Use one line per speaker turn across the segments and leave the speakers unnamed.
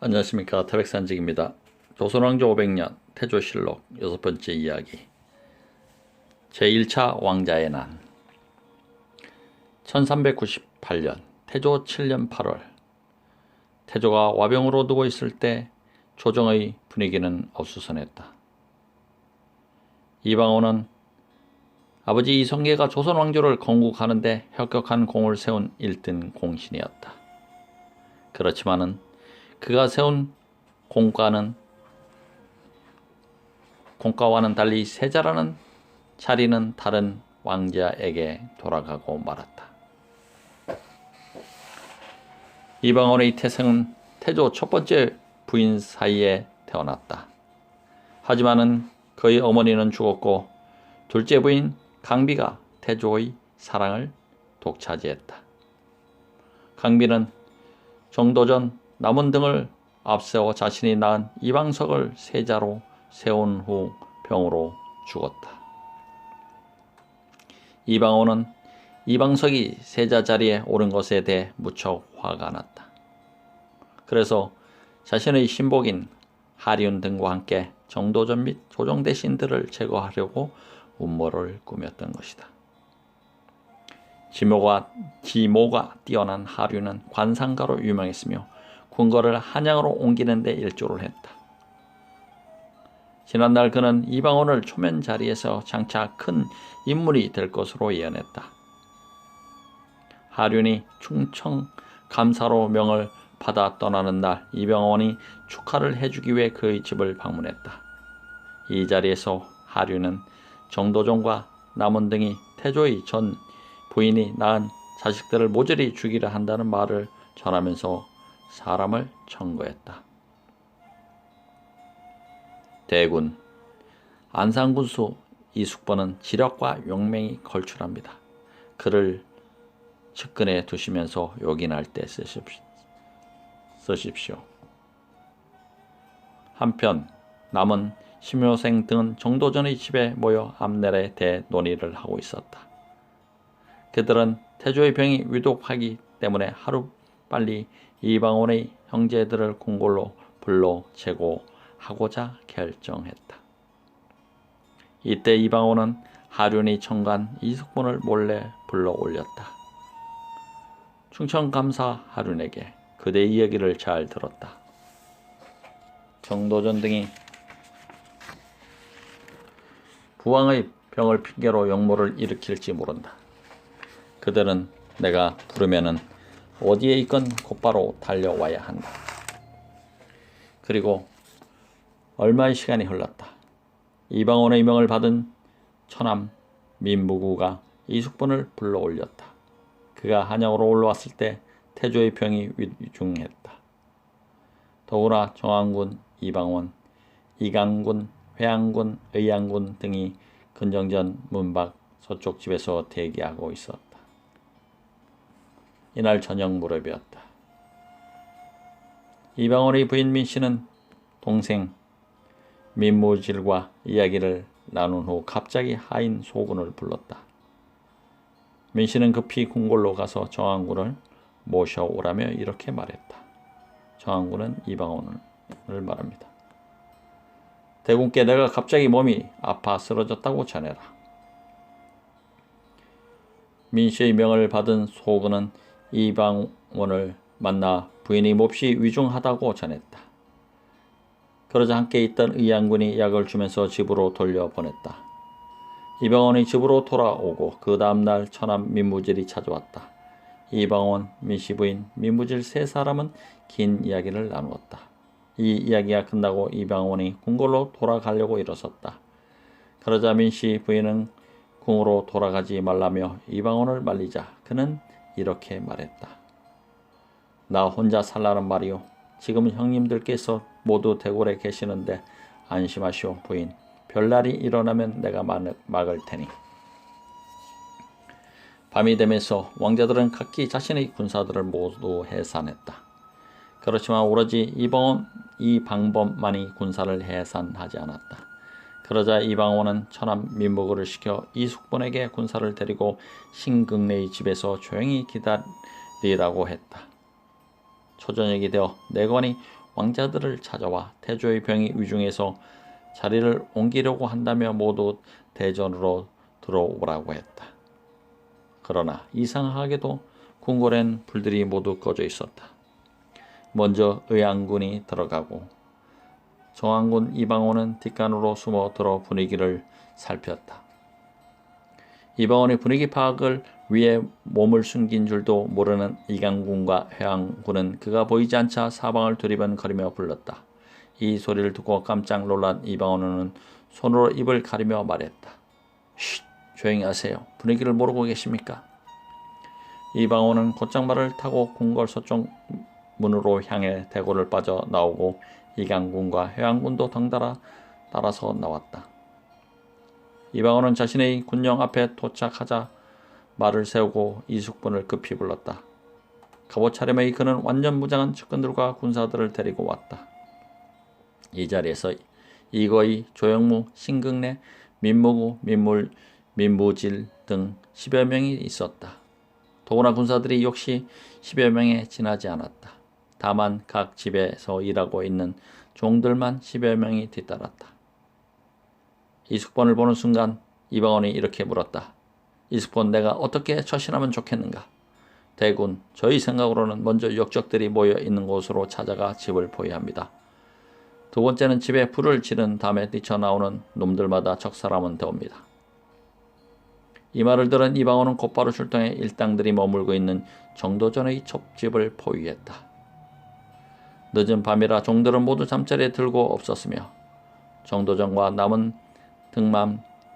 안녕하십니까. 태백산직입니다. 조선왕조 500년 태조실록 6번째 이야기. 제1차 왕자의 난. 1398년 태조 7년 8월 태조가 와병으로 누워 있을 때 조정의 분위기는 어수선했다. 이방원은 아버지 이성계가 조선왕조를 건국하는데 혁혁한 공을 세운 1등 공신이었다. 그렇지만은 그가 세운 공과와는 달리 세자라는 자리는 다른 왕자에게 돌아가고 말았다. 이방원의 태생은 태조 첫 번째 부인 사이에 태어났다. 하지만은 그의 어머니는 죽었고 둘째 부인 강비가 태조의 사랑을 독차지했다. 강비는 정도전 남원 등을 앞세워 자신이 낳은 이방석을 세자로 세운 후 병으로 죽었다. 이방원은 이방석이 세자 자리에 오른 것에 대해 무척 화가 났다. 그래서 자신의 신복인 하리운 등과 함께 정도전 및 조정 대신들을 제거하려고 음모를 꾸몄던 것이다. 지모가 뛰어난 하류는 관상가로 유명했으며 궁궐을 한양으로 옮기는 데 일조를 했다. 지난날 그는 이방원을 초면 자리에서 장차 큰 인물이 될 것으로 예언했다. 하륜이 충청 감사로 명을 받아 떠나는 날 이방원이 축하를 해주기 위해 그의 집을 방문했다. 이 자리에서 하륜은 정도종과 남원 등이 태조의 전 부인이 낳은 자식들을 모조리 죽이려 한다는 말을 전하면서 사람을 청구했다. 대군 안산군수 이숙보는 지력과 용맹이 걸출합니다. 그를 측근에 두시면서 요긴할 때 쓰십시오. 한편 남은 심효생 등은 정도전의 집에 모여 앞날에 대해 논의를 하고 있었다. 그들은 태조의 병이 위독하기 때문에 하루빨리 이방원의 형제들을 궁궐로 불러 제거하고자 결정했다. 이때 이방원은 하륜이 청간 이숙본을 몰래 불러 올렸다. 충청감사 하륜에게 그대의 이야기를 잘 들었다. 정도전 등이 부왕의 병을 핑계로 역모를 일으킬지 모른다. 그들은 내가 부르면은 어디에 있건 곧바로 달려와야 한다. 그리고 얼마의 시간이 흘렀다. 이방원의 명을 받은 처남 민무구가 이숙본을 불러 올렸다. 그가 한양으로 올라왔을 때 태조의 병이 위중했다. 더구나 정안군, 이방원, 이강군, 회양군, 의양군 등이 근정전 문밖 서쪽 집에서 대기하고 있었다. 이날 저녁 무렵이었다. 이방원의 부인 민씨는 동생 민무질과 이야기를 나눈 후 갑자기 하인 소군을 불렀다. 민씨는 급히 궁궐로 가서 정안군을 모셔오라며 이렇게 말했다. 정안군은 이방원을 말합니다. 대군께 내가 갑자기 몸이 아파 쓰러졌다고 전해라. 민씨의 명을 받은 소군은 이방원을 만나 부인이 몹시 위중하다고 전했다. 그러자 함께 있던 의양군이 약을 주면서 집으로 돌려보냈다. 이방원이 집으로 돌아오고 그 다음날 처남 민무질이 찾아왔다. 이방원, 민씨 부인, 민무질 세 사람은 긴 이야기를 나누었다. 이 이야기가 끝나고 이방원이 궁궐로 돌아가려고 일어섰다. 그러자 민씨 부인은 궁으로 돌아가지 말라며 이방원을 말리자 그는 이렇게 말했다. 나 혼자 살라는 말이오. 지금 형님들께서 모두 대궐에 계시는데 안심하시오 부인. 별날이 일어나면 내가 막을 테니. 밤이 되면서 왕자들은 각기 자신의 군사들을 모두 해산했다. 그렇지만 오로지 이방원 이방범만이 군사를 해산하지 않았다. 그러자 이방원은 처남 민무구를 시켜 이숙본에게 군사를 데리고 신극래의 집에서 조용히 기다리라고 했다. 초저녁이 되어 내관이 왕자들을 찾아와 태조의 병이 위중해서 자리를 옮기려고 한다며 모두 대전으로 들어오라고 했다. 그러나 이상하게도 궁궐엔 불들이 모두 꺼져 있었다. 먼저 의양군이 들어가고 정한군 이방원은 뒷간으로 숨어 들어 분위기를 살폈다. 이방원의 분위기 파악을 위해 몸을 숨긴 줄도 모르는 이강군과 회양군은 그가 보이지 않자 사방을 두리번거리며 불렀다. 이 소리를 듣고 깜짝 놀란 이방원은 손으로 입을 가리며 말했다. 쉿! 조용히 하세요. 분위기를 모르고 계십니까? 이방원은 곧장 말을 타고 궁궐 서쪽 문으로 향해 대궐을 빠져나오고 이강군과 회양군도 덩달아 따라서 나왔다. 이방원은 자신의 군령 앞에 도착하자 말을 세우고 이숙본을 급히 불렀다. 갑옷 차림의 그는 완전 무장한 측근들과 군사들을 데리고 왔다. 이 자리에서 이거의, 조영무, 신극래, 민무구, 민무질 등 10여 명이 있었다. 더구나 군사들이 역시 10여 명에 지나지 않았다. 다만 각 집에서 일하고 있는 종들만 10여 명이 뒤따랐다. 이숙본을 보는 순간 이방원이 이렇게 물었다. 이숙본, 내가 어떻게 처신하면 좋겠는가? 대군, 저희 생각으로는 먼저 역적들이 모여 있는 곳으로 찾아가 집을 포위합니다. 두 번째는 집에 불을 지른 다음에 뛰쳐나오는 놈들마다 적사람은 되옵니다. 이 말을 들은 이방원은 곧바로 출동해 일당들이 머물고 있는 정도전의 첩집을 포위했다. 늦은 밤이라 종들은 모두 잠자리에 들고 없었으며 정도전과 남은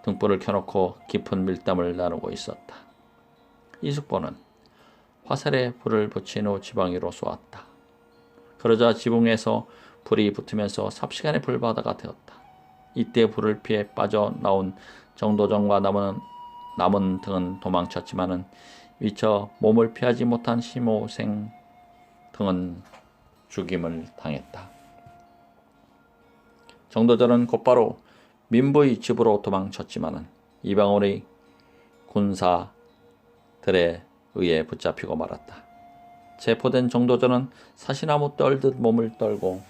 등불을 켜놓고 깊은 밀담을 나누고 있었다. 이숙보는 화살에 불을 붙인 후 지방위로 쏘았다. 그러자 지붕에서 불이 붙으면서 삽시간에 불바다가 되었다. 이때 불을 피해 빠져나온 정도전과 남은 등은 도망쳤지만은 미처 몸을 피하지 못한 심호생 등은 죽임을 당했다. 정도전은 곧바로 민부의 집으로 도망쳤지만은 이방원의 군사들에 의해 붙잡히고 말았다. 체포된 정도전은 사시나무 떨듯 몸을 떨고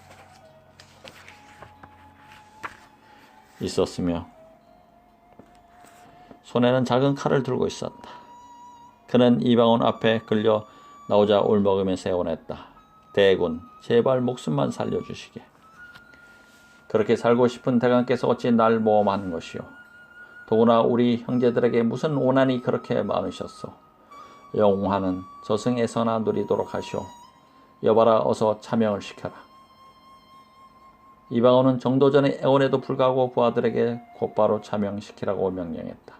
있었으며 손에는 작은 칼을 들고 있었다. 그는 이방원 앞에 끌려 나오자 울먹으면서 애원했다. 대군, 제발 목숨만 살려주시게. 그렇게 살고 싶은 대간께서 어찌 날 모험하는 것이오. 더구나 우리 형제들에게 무슨 오난이 그렇게 많으셨소. 영화는 저승에서나 누리도록 하시오. 여봐라, 어서 차명을 시켜라. 이방원은 정도전의 애원에도 불구하고 부하들에게 곧바로 차명시키라고 명령했다.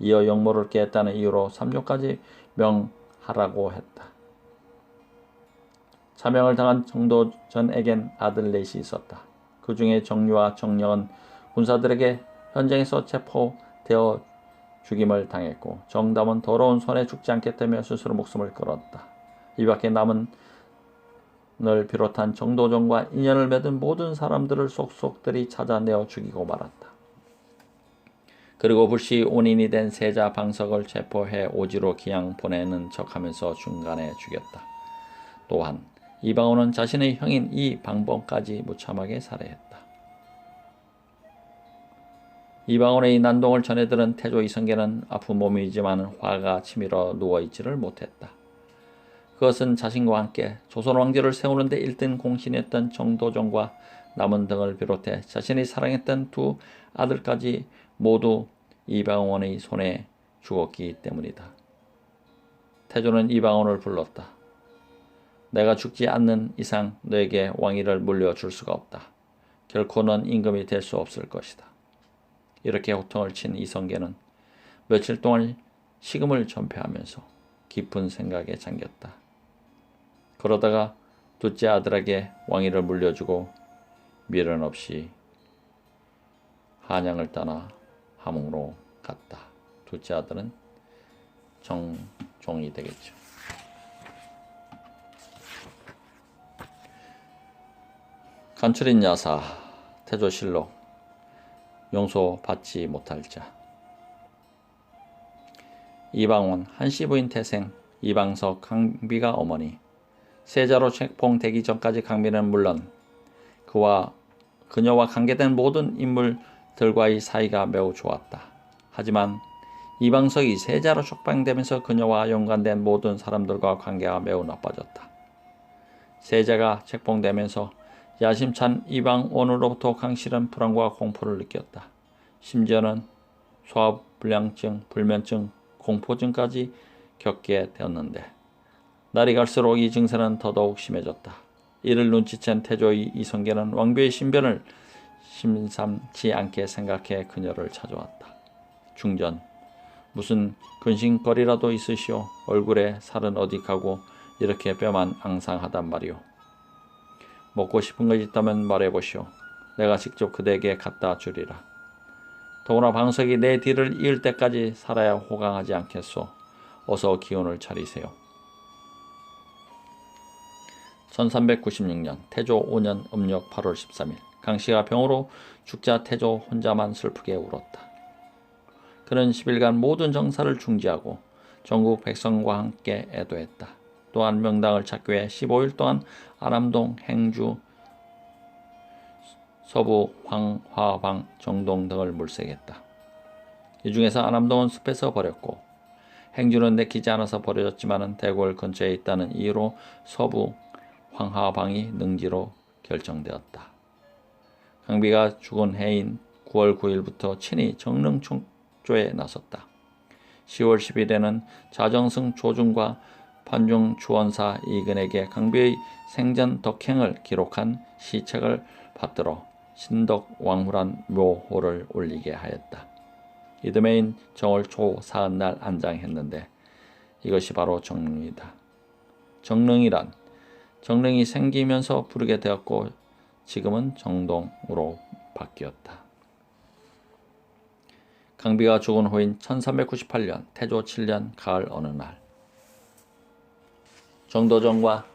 이어 영모를 깨했다는 이유로 3족까지 명하라고 했다. 차명을 당한 정도전에겐 아들 넷이 있었다. 그 중에 정유와 정령은 군사들에게 현장에서 체포되어 죽임을 당했고 정담은 더러운 손에 죽지 않겠다며 스스로 목숨을 끊었다. 이 밖에 남은 을 비롯한 정도전과 인연을 맺은 모든 사람들을 속속들이 찾아내어 죽이고 말았다. 그리고 불시 온인이 된 세자 방석을 체포해 오지로 기양 보내는 척하면서 중간에 죽였다. 또한 이방원은 자신의 형인 이 방범까지 무참하게 살해했다. 이방원의 난동을 전해들은 태조 이성계는 아픈 몸이지만 화가 치밀어 누워있지를 못했다. 그것은 자신과 함께 조선 왕조를 세우는데 일등 공신했던 정도전과 남은 등을 비롯해 자신이 사랑했던 두 아들까지 모두 이방원의 손에 죽었기 때문이다. 태조는 이방원을 불렀다. 내가 죽지 않는 이상 너에게 왕위를 물려줄 수가 없다. 결코 넌 임금이 될 수 없을 것이다. 이렇게 호통을 친 이성계는 며칠 동안 식음을 전폐하면서 깊은 생각에 잠겼다. 그러다가 둘째 아들에게 왕위를 물려주고 미련 없이 한양을 떠나 함흥으로 갔다. 둘째 아들은 정종이 되겠죠. 간추린 야사 태조실록 용서받지 못할 자. 이방원 한씨 부인 태생 이방석 강비가 어머니 세자로 책봉되기 전까지 강비는 물론 그녀와 관계된 모든 인물들과의 사이가 매우 좋았다. 하지만 이방석이 세자로 책봉되면서 그녀와 연관된 모든 사람들과 관계가 매우 나빠졌다. 세자가 책봉되면서 야심찬 이방원으로부터 강실은 불안과 공포를 느꼈다. 심지어는 소화불량증, 불면증, 공포증까지 겪게 되었는데 날이 갈수록 이 증세는 더더욱 심해졌다. 이를 눈치챈 태조의 이성계는 왕비의 신변을 심삼치 않게 생각해 그녀를 찾아왔다. 중전, 무슨 근심거리라도 있으시오. 얼굴에 살은 어디 가고 이렇게 뼈만 앙상하단 말이오. 먹고 싶은 것 있다면 말해보시오. 내가 직접 그대에게 갖다 주리라. 더구나 방석이 내 뒤를 이을 때까지 살아야 호강하지 않겠소. 어서 기운을 차리세요. 1396년 태조 5년 음력 8월 13일 강씨가 병으로 죽자 태조 혼자만 슬프게 울었다. 그는 10일간 모든 정사를 중지하고 전국 백성과 함께 애도했다. 또한 명당을 찾기 위해 15일 동안 아람동, 행주, 서부, 황화방, 정동 등을 물색했다. 이 중에서 아람동은 숲에서 버렸고 행주는 내키지 않아서 버려졌지만 대궐 근처에 있다는 이유로 서부, 황하방이 능지로 결정되었다. 강비가 죽은 해인 9월 9일부터 친히 정릉 총조에 나섰다. 10월 10일에는 자정승 조중과 판중 주원사 이근에게 강비의 생전 덕행을 기록한 시책을 받들어 신덕 왕후란 묘호를 올리게 하였다. 이듬해인 정월 초 사흔날 안장했는데 이것이 바로 정릉이다. 정릉이 생기면서 부르게 되었고 지금은 정동으로 바뀌었다. 강비가 죽은 후인 1398년 태조 7년 가을 어느 날 정도전과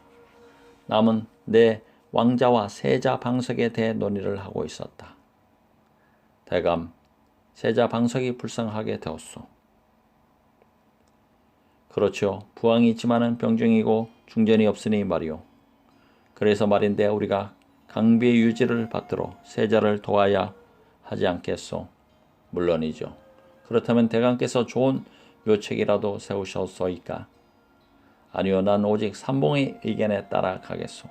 남은 네 왕자와 세자 방석에 대해 논의를 하고 있었다. 대감 세자 방석이 불쌍하게 되었소. 그렇죠. 부왕이 있지만은 병중이고 중전이 없으니 말이오. 그래서 말인데 우리가 강비의 유지를 받들어 세자를 도와야 하지 않겠소. 물론이죠. 그렇다면 대감께서 좋은 묘책이라도 세우셨소이까? 아니요. 난 오직 삼봉의 의견에 따라 가겠소.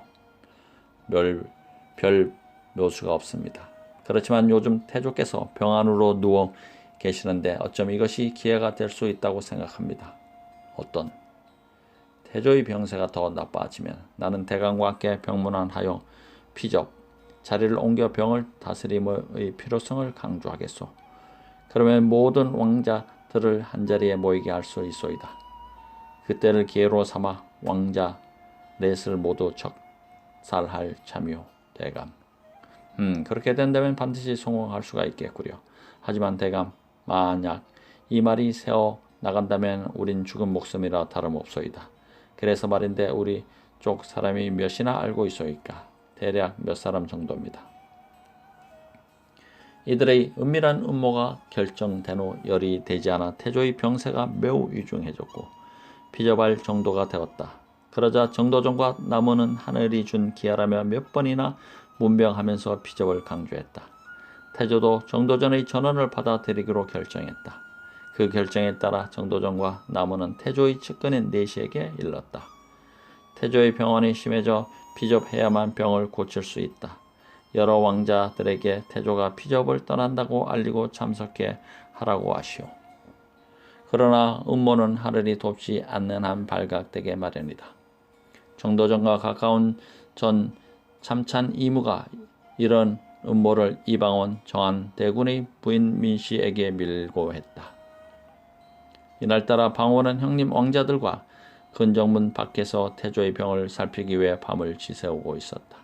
별 묘수가 없습니다. 그렇지만 요즘 태조께서 병안으로 누워 계시는데 어쩜 이것이 기회가 될 수 있다고 생각합니다. 어떤? 태조의 병세가 더 나빠지면 나는 대감과 함께 병문안하여 피접, 자리를 옮겨 병을 다스림의 필요성을 강조하겠소. 그러면 모든 왕자들을 한자리에 모이게 할 수 있소이다. 그때를 기회로 삼아 왕자 넷을 모두 척살할 참요. 대감. 그렇게 된다면 반드시 성공할 수가 있겠구려. 하지만 대감, 만약 이 말이 새어 나간다면 우린 죽은 목숨이라 다름없소이다. 그래서 말인데 우리 쪽 사람이 몇이나 알고 있소이까? 대략 몇 사람 정도입니다. 이들의 은밀한 음모가 결정된 후 열이 되지 않아 태조의 병세가 매우 위중해졌고 피접할 정도가 되었다. 그러자 정도전과 남원은 하늘이 준 기하라며 몇 번이나 문병하면서 피접을 강조했다. 태조도 정도전의 전언을 받아들이기로 결정했다. 그 결정에 따라 정도전과 남원은 태조의 측근인 내시에게 일렀다. 태조의 병원이 심해져 피접해야만 병을 고칠 수 있다. 여러 왕자들에게 태조가 피접을 떠난다고 알리고 참석해 하라고 하시오. 그러나 음모는 하늘이 돕지 않는 한 발각되게 마련이다. 정도전과 가까운 전 참찬 이무가 이런 음모를 이방원 정한 대군의 부인 민씨에게 밀고 했다. 이날따라 방원은 형님 왕자들과 근정문 밖에서 태조의 병을 살피기 위해 밤을 지새우고 있었다.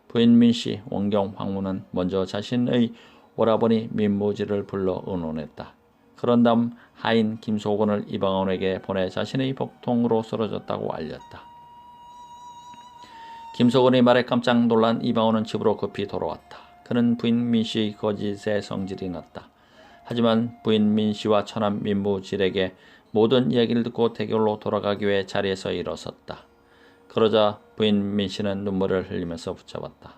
부인 민씨 원경 황후는 먼저 자신의 오라버니 민무지를 불러 의논했다. 그런 다음 하인 김소곤을 이방원에게 보내 자신의 복통으로 쓰러졌다고 알렸다. 김소곤의 말에 깜짝 놀란 이방원은 집으로 급히 돌아왔다. 그는 부인 민씨의 거짓에 성질이 났다. 하지만 부인 민씨와 처남 민무질에게 모든 이야기를 듣고 대궐로 돌아가기 위해 자리에서 일어섰다. 그러자 부인 민씨는 눈물을 흘리면서 붙잡았다.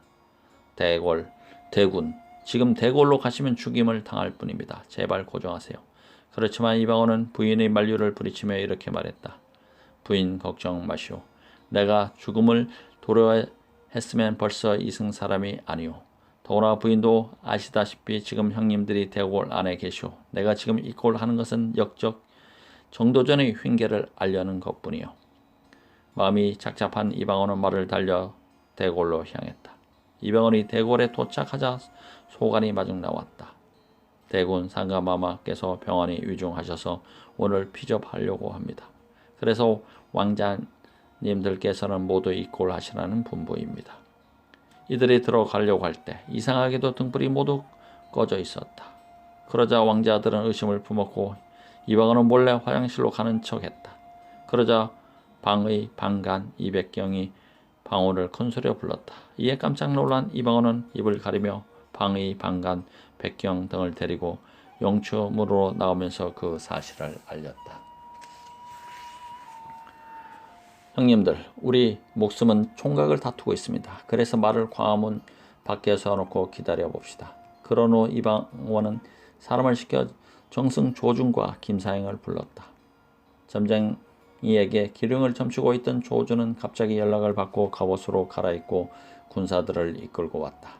대군, 지금 대궐로 가시면 죽임을 당할 뿐입니다. 제발 고정하세요. 그렇지만 이방원은 부인의 만류를 부리치며 이렇게 말했다. 부인 걱정 마시오. 내가 죽음을 도려했으면 벌써 이승 사람이 아니오. 더구나 부인도 아시다시피 지금 형님들이 대궐 안에 계시오. 내가 지금 이 꼴 하는 것은 역적 정도전의 흉계를 알려는 것뿐이오. 마음이 착잡한 이방원은 말을 달려 대궐로 향했다. 이방원이 대궐에 도착하자 소관이 마중 나왔다. 대군 상가마마께서 병원이 위중하셔서 오늘 피접하려고 합니다. 그래서 왕자님들께서는 모두 입골하시라는 분부입니다. 이들이 들어가려고 할 때 이상하게도 등불이 모두 꺼져 있었다. 그러자 왕자들은 의심을 품었고 이방원은 몰래 화장실로 가는 척했다. 그러자 방의 방간 이백경이 방호를 큰소리로 불렀다. 이에 깜짝 놀란 이방원은 입을 가리며 방의 방간 백경 등을 데리고 영추문으로 나오면서 그 사실을 알렸다. 형님들, 우리 목숨은 총각을 다투고 있습니다. 그래서 말을 광화문 밖에 세워놓고 기다려봅시다. 그런 후 이방원은 사람을 시켜 정승 조준과 김사행을 불렀다. 점쟁이에게 기름을 점치고 있던 조준은 갑자기 연락을 받고 갑옷으로 갈아입고 군사들을 이끌고 왔다.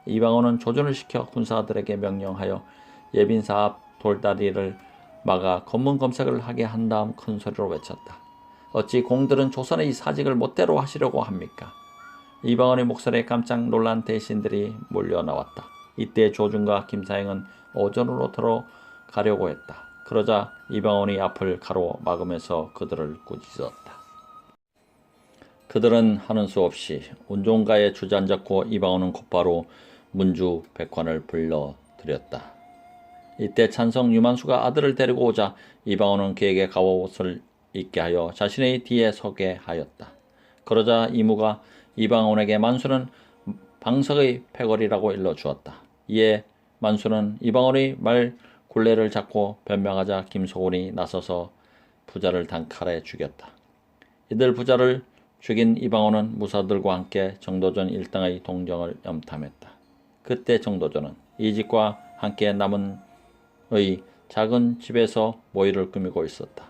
이방원은 조준을 시켜 군사들에게 명령하여 예빈사 앞 돌다리를 막아 검문 검색을 하게 한 다음 큰 소리로 외쳤다. 어찌 공들은 조선의 이 사직을 멋대로 하시려고 합니까? 이방원의 목소리에 깜짝 놀란 대신들이 몰려 나왔다. 이때 조준과 김사행은 오전으로 들어가려고 했다. 그러자 이방원이 앞을 가로막으면서 그들을 꾸짖었다. 그들은 하는 수 없이 운종가에 주저앉았고 이방원은 곧바로 문주 백관을 불러들였다. 이때 찬성 유만수가 아들을 데리고 오자 이방원은 그에게 갑옷을 입게 하여 자신의 뒤에 서게 하였다. 그러자 이무가 이방원에게 만수는 방석의 패거리라고 일러주었다. 이에 만수는 이방원의 말 굴레를 잡고 변명하자 김소곤이 나서서 부자를 단칼에 죽였다. 이들 부자를 죽인 이방원은 무사들과 함께 정도전 일당의 동정을 염탐했다. 그때 정도전은 이 집과 함께 남은의 작은 집에서 모의를 꾸미고 있었다.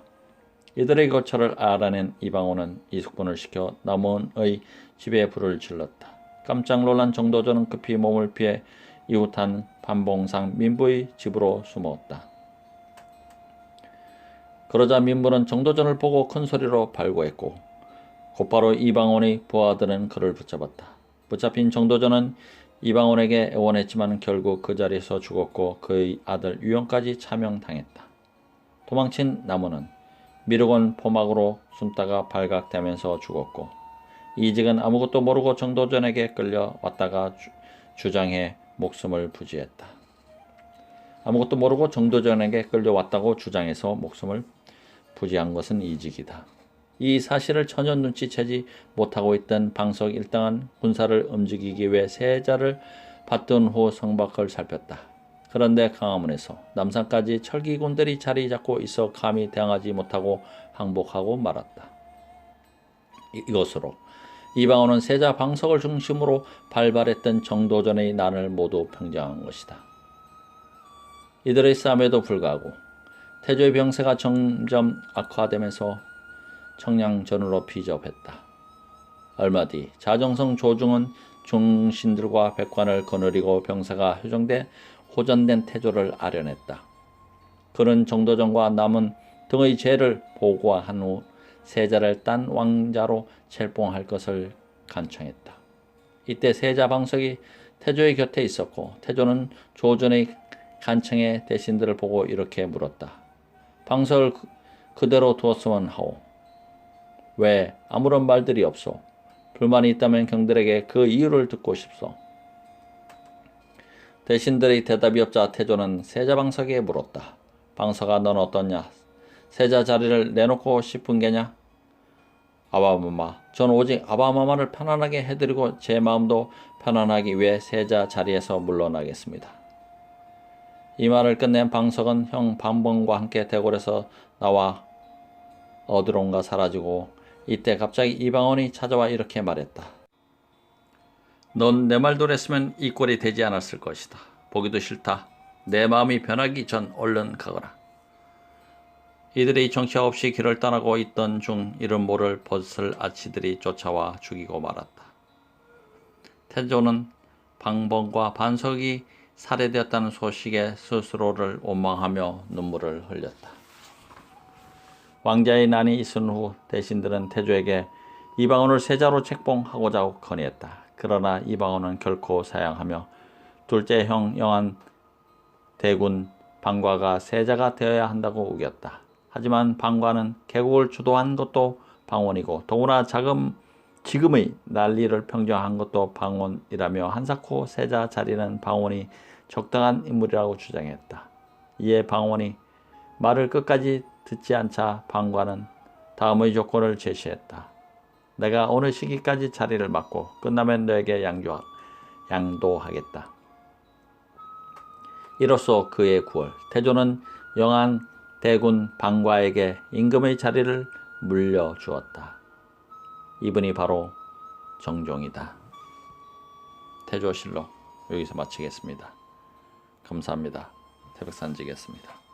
이들의 거처를 알아낸 이방원은 이숙분을 시켜 남원의 집에 불을 질렀다. 깜짝 놀란 정도전은 급히 몸을 피해 이웃한 반봉상 민부의 집으로 숨었다. 그러자 민부는 정도전을 보고 큰 소리로 발고했고 곧바로 이방원의 부하들은 그를 붙잡았다. 붙잡힌 정도전은 이방원에게 애원했지만 결국 그 자리에서 죽었고 그의 아들 유영까지 차명당했다. 도망친 나무는 미륵원 포막으로 숨다가 발각되면서 죽었고 이직은 아무것도 모르고 정도전에게 끌려왔다가 주장해 목숨을 부지했다. 아무것도 모르고 정도전에게 끌려왔다고 주장해서 목숨을 부지한 것은 이직이다. 이 사실을 전혀 눈치채지 못하고 있던 방석 일당은 군사를 움직이기 위해 세자를 받든 후 성밖을 살폈다. 그런데 강화문에서 남산까지 철기군들이 자리 잡고 있어 감히 대항하지 못하고 항복하고 말았다. 이것으로 이방원은 세자 방석을 중심으로 발발했던 정도전의 난을 모두 평정한 것이다. 이들의 싸움에도 불구하고 태조의 병세가 점점 악화되면서 청량전으로 피접했다. 얼마 뒤 자정성 조중은 중신들과 백관을 거느리고 병사가 호전된 태조를 아련했다. 그는 정도전과 남은 등의 죄를 보고한 후 세자를 딴 왕자로 첼봉할 것을 간청했다. 이때 세자 방석이 태조의 곁에 있었고 태조는 조준의 간청의 대신들을 보고 이렇게 물었다. 방석을 그대로 두었으면 하오. 왜 아무런 말들이 없소? 불만이 있다면 경들에게 그 이유를 듣고 싶소. 대신들의 대답이 없자 태조는 세자 방석에 물었다. 방석아, 넌 어떠냐? 세자 자리를 내놓고 싶은 게냐? 아바마마, 전 오직 아바마마를 편안하게 해드리고 제 마음도 편안하기 위해 세자 자리에서 물러나겠습니다. 이 말을 끝낸 방석은 형 반봉과 함께 대궐에서 나와 어디론가 사라지고 이때 갑자기 이방원이 찾아와 이렇게 말했다. 넌 내 말대로 했으면 이 꼴이 되지 않았을 것이다. 보기도 싫다. 내 마음이 변하기 전 얼른 가거라. 이들이 정처 없이 길을 떠나고 있던 중 이름 모를 벗을 아치들이 쫓아와 죽이고 말았다. 태조는 방번과 반석이 살해되었다는 소식에 스스로를 원망하며 눈물을 흘렸다. 왕자의 난이 있은 후 대신들은 태조에게 이방원을 세자로 책봉하고자 건의했다. 그러나 이방원은 결코 사양하며 둘째 형 영한 대군 방과가 세자가 되어야 한다고 우겼다. 하지만 방과는 개국을 주도한 것도 방원이고 더구나 지금의 난리를 평정한 것도 방원이라며 한사코 세자 자리는 방원이 적당한 인물이라고 주장했다. 이에 방원이 말을 끝까지 듣지 않자 방과는 다음의 조건을 제시했다. 내가 어느 시기까지 자리를 맡고 끝나면 너에게 양도하겠다. 이로써 그의 9월 태조는 영한 대군 방과에게 임금의 자리를 물려주었다. 이분이 바로 정종이다. 태조실록 여기서 마치겠습니다. 감사합니다. 태백산지겠습니다.